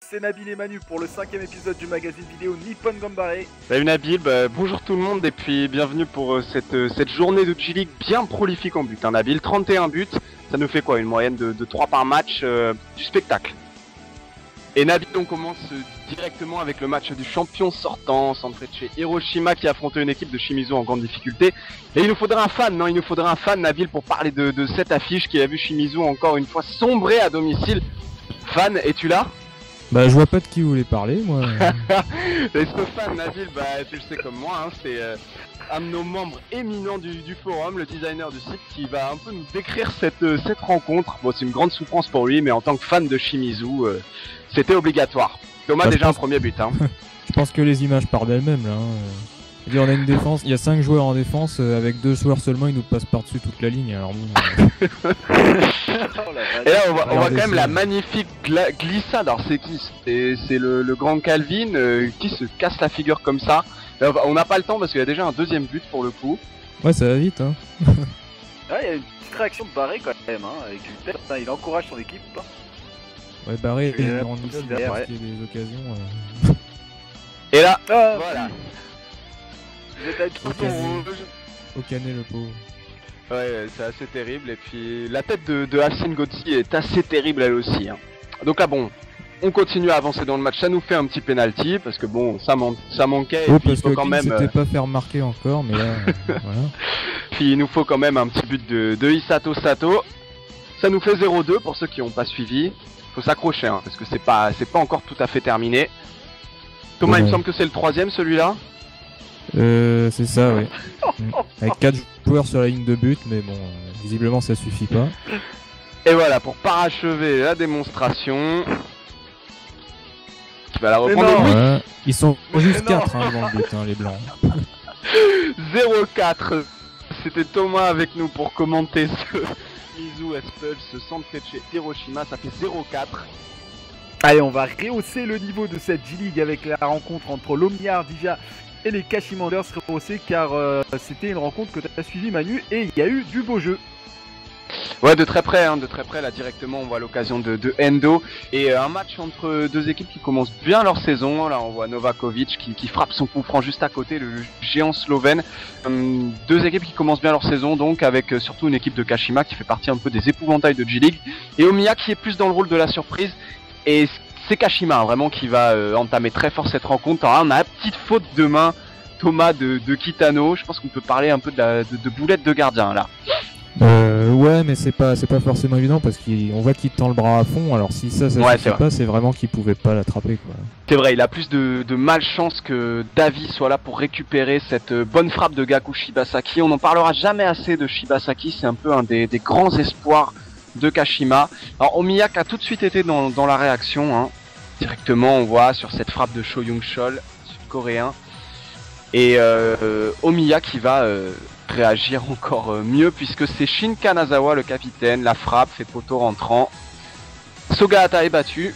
c'est Nabil et Manu pour le 5ème épisode du magazine vidéo Nippon Gambare. Salut Nabil, bonjour tout le monde et puis bienvenue pour cette journée de G-League bien prolifique en but. Nabil, 31 buts, ça nous fait quoi, une moyenne de 3 par match, du spectacle. Et Nabil, on commence directement avec le match du champion sortant, centré de chez Hiroshima qui affrontait une équipe de Shimizu en grande difficulté. Et il nous faudrait un fan, il nous faudrait un fan Nabil pour parler de cette affiche qui a vu Shimizu encore une fois sombrer à domicile. Fan, es-tu là? Bah je vois pas de qui vous voulez parler moi. Et ce fan Nabil, tu le sais comme moi, c'est un de nos membres éminents du forum, le designer du site, qui va un peu nous décrire cette rencontre. Bon, c'est une grande souffrance pour lui, mais en tant que fan de Shimizu, c'était obligatoire. Thomas, Bah, déjà un premier but. Je pense que les images parlent d'elles-mêmes là. Je veux dire, on a une défense, il y a 5 joueurs en défense, avec 2 joueurs seulement, ils nous passent par-dessus toute la ligne. Alors bon. Et là, on voit quand même la magnifique glissade. Alors, c'est qui? C'est le grand Calvin qui se casse la figure comme ça. Là, on n'a pas le temps parce qu'il y a déjà un deuxième but pour le coup. Ouais, ça va vite, hein. Ah, il y a une petite réaction de Barré quand même, avec une tête. Il encourage son équipe. Ouais, Barré Et est en là, mission derrière, parce qu'il y a des occasions. Et là, Ah, voilà. Vous êtes à tout Ok. Au canet le pauvre. Ouais, c'est assez terrible. Et puis la tête de Hassan Gotsi est assez terrible elle aussi. Donc là, bon, on continue à avancer dans le match. Ça nous fait un petit penalty parce que bon, ça manquait. Et Oh, puis il parce faut que quand King même. s'était pas fait remarquer encore, mais là, voilà. Puis il nous faut quand même un petit but de Hisato Sato. Ça nous fait 0-2 pour ceux qui n'ont pas suivi. Faut s'accrocher parce que c'est pas encore tout à fait terminé. Thomas, Ouais. il me semble que c'est le troisième celui-là. C'est ça, ouais. Avec 4 joueurs sur la ligne de but, mais bon, visiblement ça suffit pas. Et voilà, pour parachever la démonstration. Tu vas la reprendre. non. Oui, Ouais. Ils sont Mais juste non. 4 devant le but, les blancs. 0-4. C'était Thomas avec nous pour commenter ce Shimizu Espulse, ce centre fait de chez Hiroshima. Ça fait 0-4. Allez, on va rehausser le niveau de cette G-League avec la rencontre entre l'Omiya Ardija et les Kashimanders rehaussés car c'était une rencontre que tu as suivie Manu et il y a eu du beau jeu. Ouais, de très près, là directement on voit l'occasion de Endo et un match entre deux équipes qui commencent bien leur saison. Là on voit Novakovic qui frappe son coup franc juste à côté, le géant slovène. Deux équipes qui commencent bien leur saison donc avec surtout une équipe de Kashima qui fait partie un peu des épouvantails de G-League et Omiya qui est plus dans le rôle de la surprise et c'est Kashima vraiment qui va entamer très fort cette rencontre. Alors là, on a la petite faute de main Thomas de Kitano, je pense qu'on peut parler un peu de boulette de gardien là. Ouais, mais c'est pas forcément évident parce qu'on voit qu'il tend le bras à fond. Alors si ça Ouais, suffit pas, c'est vraiment qu'il pouvait pas l'attraper quoi. C'est vrai, il a plus de malchance que Davi soit là pour récupérer cette bonne frappe de Gaku Shibasaki. On n'en parlera jamais assez de Shibasaki, c'est un peu un des grands espoirs de Kashima. Alors Omiya a tout de suite été dans la réaction. Directement on voit sur cette frappe de Cho Young-chol, sud-coréen. Et Omiya qui va réagir encore mieux puisque c'est Shin Kanazawa le capitaine, la frappe fait poteau rentrant. Sogahata est battu.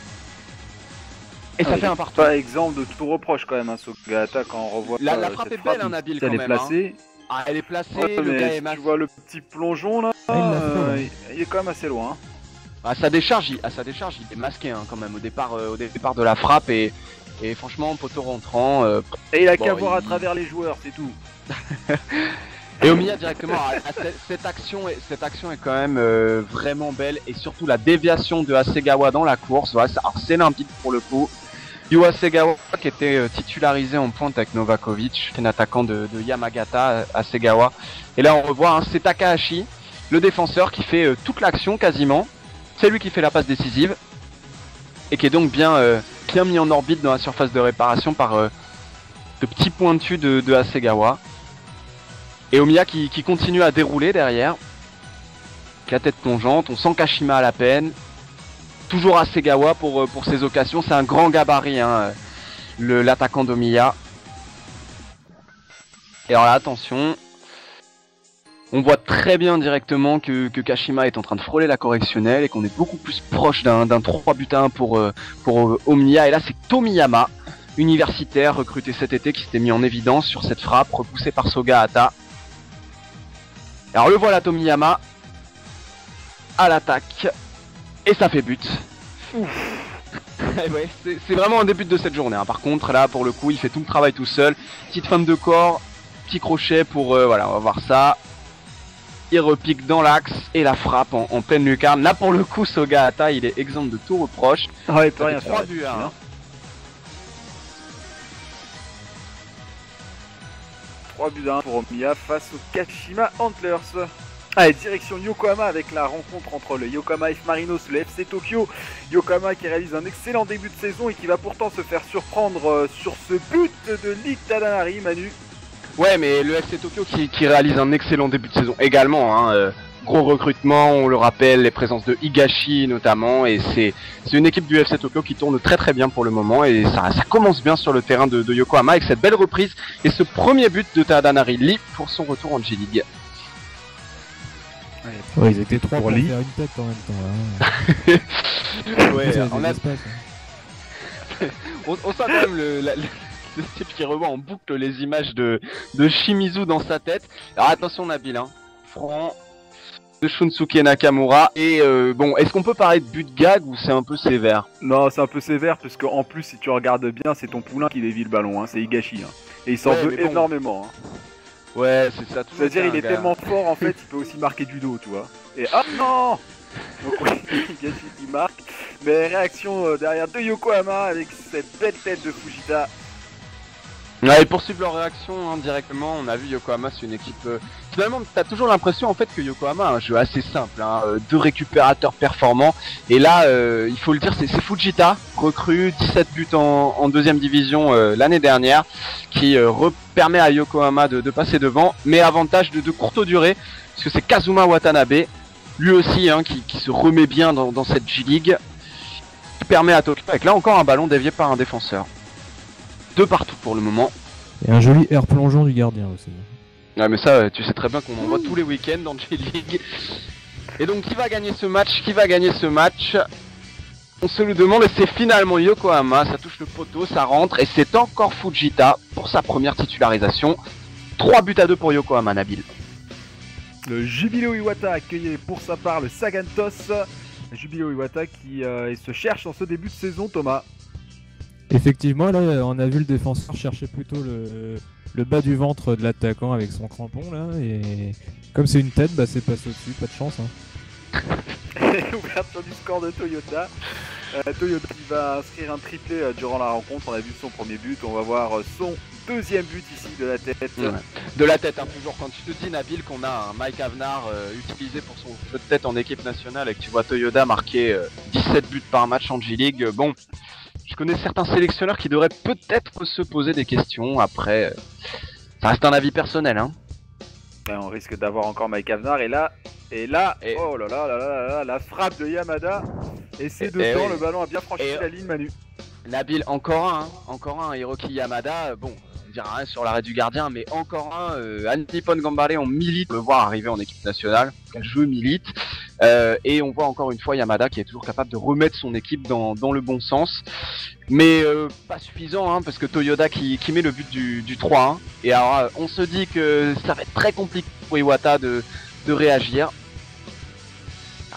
Et ça fait un partout. Pas exemple de tout reproche quand même, Sogahata quand on revoit La frappe cette est belle, Nabil, quand elle est même. placée. Ah, elle est placée, Ouais, le mais gars est si mal. tu vois le petit plongeon là, Ah, il l'a fait, ouais. il est quand même assez loin. À sa décharge, il est masqué quand même au départ de la frappe et franchement poteau rentrant. Et il a Bon, qu'à voir à il- travers les joueurs, c'est tout. Et Omiya directement, cette action est quand même vraiment belle et surtout la déviation de Hasegawa dans la course. Voilà, alors c'est limpide pour le coup. Yu Hasegawa qui était titularisé en pointe avec Novakovic, un attaquant de Yamagata, Hasegawa. Et là on revoit c'est Takahashi, le défenseur qui fait toute l'action quasiment. C'est lui qui fait la passe décisive et qui est donc bien mis en orbite dans la surface de réparation par le petit pointu de Hasegawa. Et Omiya qui continue à dérouler derrière. La tête plongeante, on sent Kashima à la peine. Toujours Hasegawa pour ses occasions, c'est un grand gabarit l'attaquant d'Omiya. Et alors là attention, on voit très bien directement que Kashima est en train de frôler la correctionnelle et qu'on est beaucoup plus proche d'un 3-1 pour Omiya. Et là c'est Tomiyama, universitaire recruté cet été qui s'était mis en évidence sur cette frappe repoussée par Sogahata. Alors le voilà Tomiyama à l'attaque et ça fait but. Ouais, c'est vraiment un début de cette journée. Hein. Par contre, là, pour le coup, il fait tout le travail tout seul. Petite femme de corps, petit crochet pour... voilà, on va voir ça. Il repique dans l'axe et la frappe en pleine lucarne. Là, pour le coup, Sogahata, il est exempt de tout reproche. Ah, il peut rien 3 faire. buts à 1. 3 buts à 1 pour Omiya face au Kashima Antlers. Allez, direction Yokohama avec la rencontre entre le Yokohama F Marinos et le FC Tokyo. Yokohama qui réalise un excellent début de saison et qui va pourtant se faire surprendre sur ce but de Lee Tadanari, Manu. Ouais, mais le FC Tokyo qui réalise un excellent début de saison également. Hein, gros recrutement, on le rappelle, les présences de Higashi notamment. Et c'est une équipe du FC Tokyo qui tourne très très bien pour le moment. Et ça commence bien sur le terrain de Yokohama avec cette belle reprise et ce premier but de Tadanari Lee pour son retour en J-League. Ouais, ils étaient trois pour Lee. faire une tête en même temps. Là. Ouais, Ça, on, des a, espaces, hein. on sent quand même le type qui revoit en boucle les images de Shimizu dans sa tête. Alors attention Nabil, hein. Franc de Shunsuke Nakamura. Et bon, est-ce qu'on peut parler de but gag ou c'est un peu sévère? Non, c'est un peu sévère parce qu'en plus, si tu regardes bien, c'est ton poulain qui dévie le ballon, hein, c'est Higashi. Hein. Et il s'en Ouais, veut mais bon. énormément. Hein. Ouais, c'est ça. C'est-à-dire, il est tellement fort en fait, il peut aussi marquer du dos, tu vois. Et ah non! Donc oui, Higashi qui marque. Mais réaction derrière de Yokohama avec cette belle tête de Fujita. Ouais, ils poursuivent leur réaction hein, directement. On a vu Yokohama, c'est une équipe. Finalement, t'as toujours l'impression en fait que Yokohama a un jeu assez simple, hein, deux récupérateurs performants. Et là, il faut le dire, c'est Fujita, recrue, 17 buts en deuxième division l'année dernière, qui permet à Yokohama de passer devant, mais avantage de courte durée, parce que c'est Kazuma Watanabe, lui aussi, hein, qui se remet bien dans cette J-League, qui permet à Tokyo, avec là encore un ballon dévié par un défenseur. De partout pour le moment. Et un joli air plongeon du gardien aussi. Ouais mais ça tu sais très bien qu'on en voit tous les week-ends dans J-League. Et donc qui va gagner ce match? On se le demande et c'est finalement Yokohama, ça touche le poteau, ça rentre et c'est encore Fujita pour sa première titularisation. 3 buts à 2 pour Yokohama, Nabil. Le Jubilo Iwata accueillait pour sa part le Sagantos. Jubilo Iwata qui se cherche en ce début de saison, Thomas. Effectivement, là, on a vu le défenseur chercher plutôt le bas du ventre de l'attaquant avec son crampon, là, et comme c'est une tête, bah c'est passé au-dessus, pas de chance. Hein. Ouverture du score de Toyota. Toyota qui va inscrire un triplé durant la rencontre. On a vu son premier but, on va voir son deuxième but ici de la tête. Ouais. De la tête, hein, toujours quand tu te dis Nabil qu'on a un Mike Avnar utilisé pour son jeu de tête en équipe nationale et que tu vois Toyota marquer 17 buts par match en J-League, bon... Je connais certains sélectionneurs qui devraient peut-être se poser des questions. Après, ça reste un avis personnel. Hein. Et on risque d'avoir encore Mike Avnar. Et là, oh là là là là là, la frappe de Yamada. Et c'est dedans, le ballon a bien franchi la ligne, Manu. Nabil, encore un Hiroki Yamada. Bon, on dira rien sur l'arrêt du gardien, mais encore un. Nippon Gambare, on milite le voir arriver en équipe nationale. Quel jeu milite. Et on voit encore une fois Yamada qui est toujours capable de remettre son équipe dans le bon sens. Mais pas suffisant, hein, parce que Toyoda qui met le but du 3-1. Et alors on se dit que ça va être très compliqué pour Iwata de réagir.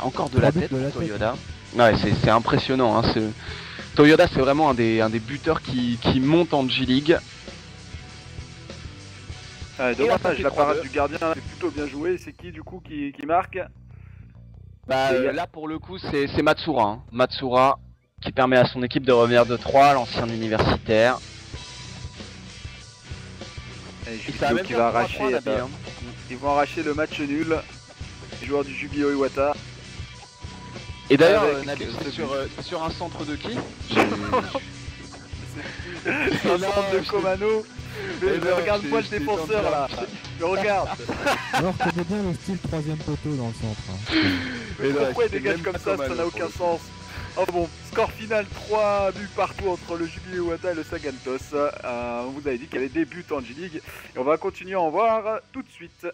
Encore de la tête pour Toyoda. Ouais, c'est impressionnant. Hein, Toyoda c'est vraiment un des buteurs qui monte en J-League. Dommage, la parade du gardien est plutôt bien jouée. C'est qui du coup qui marque? Bah là pour le coup c'est Matsura. Hein. Matsura qui permet à son équipe de revenir de 3, l'ancien universitaire. Et Jubilo qui va arracher. Ils vont arracher le match nul. Les joueurs du Jubilo Iwata. Et d'ailleurs Nabil c'est sur un centre de qui? C'est un centre de Komano. Mais regarde-moi le défenseur là. Mais regarde. Alors que c'est bien le style troisième poteau dans le centre. Hein. Mais pourquoi il dégage comme ça n'a aucun sens. Oh bon, score final 3 buts partout entre le Jubilo Iwata et le Sagantos. On vous avait dit qu'il y avait des buts en J-League. Et on va continuer à en voir tout de suite.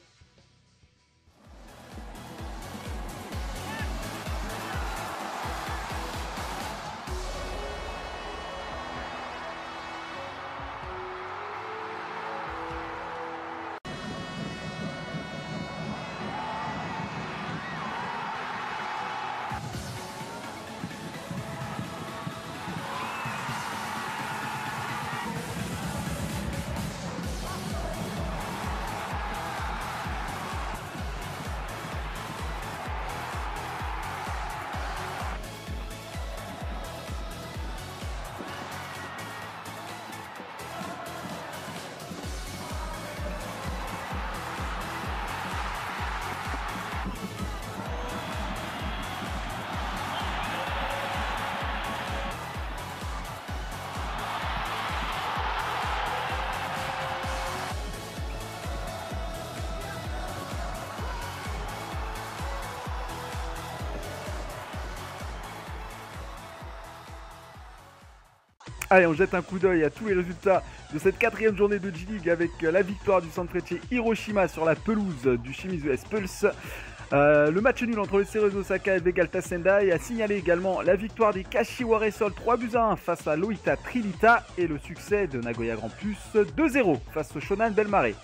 Allez, on jette un coup d'œil à tous les résultats de cette 4e journée de J-League avec la victoire du Sanfrecce Hiroshima sur la pelouse du Shimizu S-Pulse. Le match nul entre le Cerezo Osaka et Vegalta Sendai a signalé également la victoire des Kashiwa Reysol 3-1 face à l'Oita Trilita et le succès de Nagoya Grampus 2-0 face au Shonan Bellmare.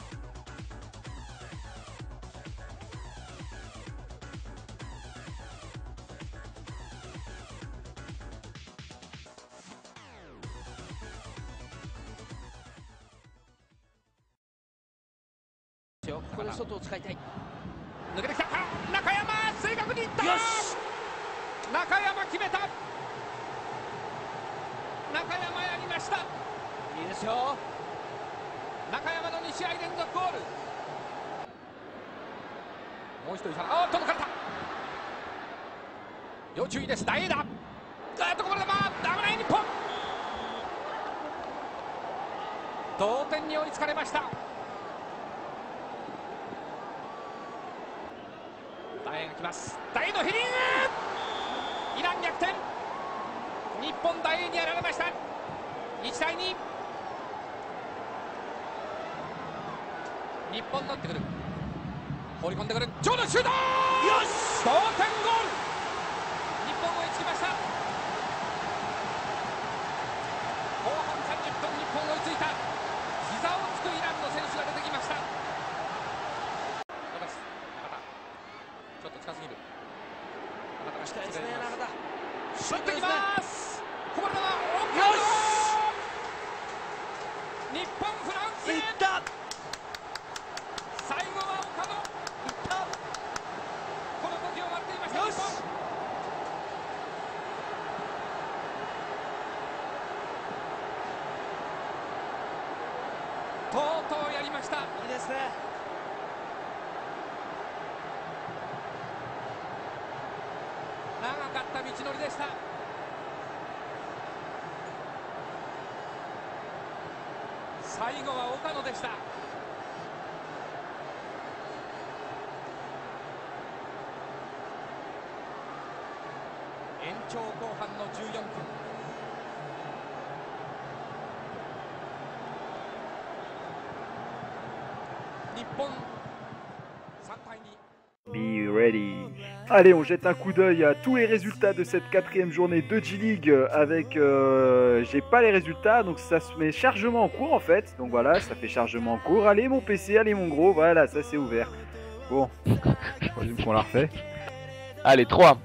Be ready. Allez, on jette un coup d'œil à tous les résultats de cette 4e journée de J-League avec... j'ai pas les résultats, donc ça se met chargement en cours en fait. Donc voilà, ça fait chargement en cours. Allez mon PC, allez mon gros, voilà, ça c'est ouvert. Bon, je présume qu'on l'a refait. Allez, 3,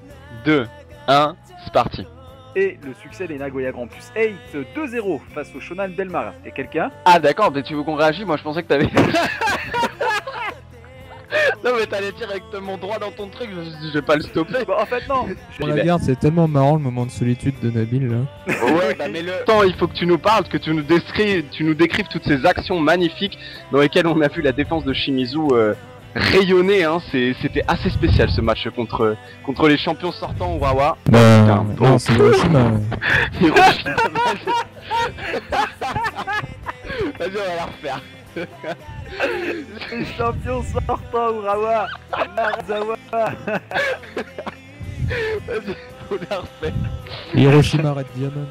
2, 1, c'est parti. Et le succès des Nagoya Grampus 8 2-0 face au Shonan Bellmare. Et quelqu'un? Ah d'accord, mais tu veux qu'on réagisse? Moi je pensais que t'avais... Non mais t'allais directement droit dans ton truc, je vais pas le stopper. Bah en fait non. Pour la garde, c'est tellement marrant le moment de solitude de Nabil là. Ouais, bah mais le temps, il faut que tu nous parles, que tu nous décrives toutes ces actions magnifiques dans lesquelles on a vu la défense de Shimizu rayonner, hein. C'était assez spécial ce match contre les champions sortants Urawa. Bah, non, c'est Hiroshima. Hiroshima. Vas-y, on va la refaire. Les champions sortants Urawa, Narazawa. Vas-y, on la refait. Hiroshima Red Diamond.